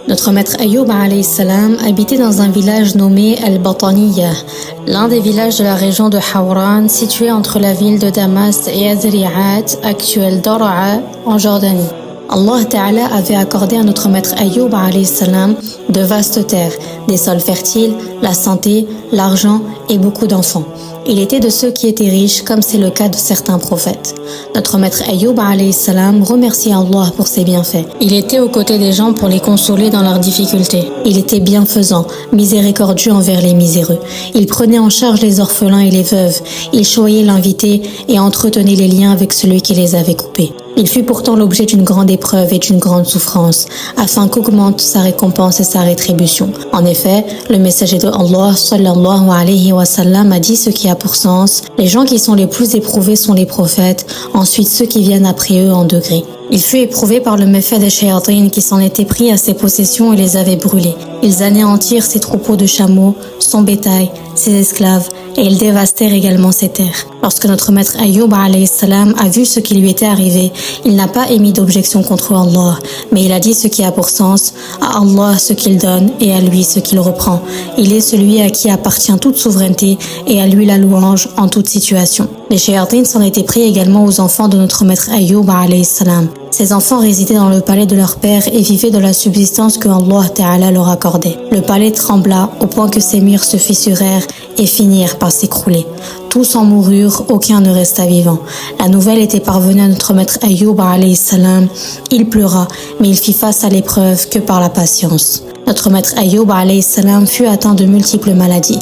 Notre maître Ayoub alayhi salam habitait dans un village nommé Al-Bataniya, l'un des villages de la région de Hawran, situé entre la ville de Damas et Azri'at, actuelle Dara'a, en Jordanie. Allah Ta'ala avait accordé à notre maître Ayoub alayhi salam de vastes terres, des sols fertiles, la santé, l'argent et beaucoup d'enfants. Il était de ceux qui étaient riches, comme c'est le cas de certains prophètes. Notre maître Ayoub alayhi salam remercie Allah pour ses bienfaits. Il était aux côtés des gens pour les consoler dans leurs difficultés. Il était bienfaisant, miséricordieux envers les miséreux. Il prenait en charge les orphelins et les veuves. Il choyait l'invité et entretenait les liens avec celui qui les avait coupés. Il fut pourtant l'objet d'une grande épreuve et d'une grande souffrance, afin qu'augmente sa récompense et sa rétribution. En effet, le messager de Allah sallallahu alayhi wa sallam a dit ce qui a pour sens: les gens qui sont les plus éprouvés sont les prophètes, ensuite ceux qui viennent après eux en degré. Il fut éprouvé par le méfait des shayatines qui s'en étaient pris à ses possessions et les avaient brûlés. Ils anéantirent ses troupeaux de chameaux, son bétail, ses esclaves, et ils dévastèrent également ses terres. Lorsque notre maître Ayoub alayhi salam a vu ce qui lui était arrivé, il n'a pas émis d'objection contre Allah, mais il a dit ce qui a pour sens: à Allah ce qu'il donne et à lui ce qu'il reprend. Il est celui à qui appartient toute souveraineté et à lui la louange en toute situation. Les shayatines s'en étaient pris également aux enfants de notre maître Ayoub alayhi salam. Ces enfants résidaient dans le palais de leur père et vivaient de la subsistance que Allah Ta'ala leur accordait. Le palais trembla au point que ses murs se fissurèrent et finirent par s'écrouler. Tous en moururent, aucun ne resta vivant. La nouvelle était parvenue à notre maître Ayoub alayhi salam. Il pleura, mais il fit face à l'épreuve que par la patience. Notre maître Ayoub alayhi salam fut atteint de multiples maladies.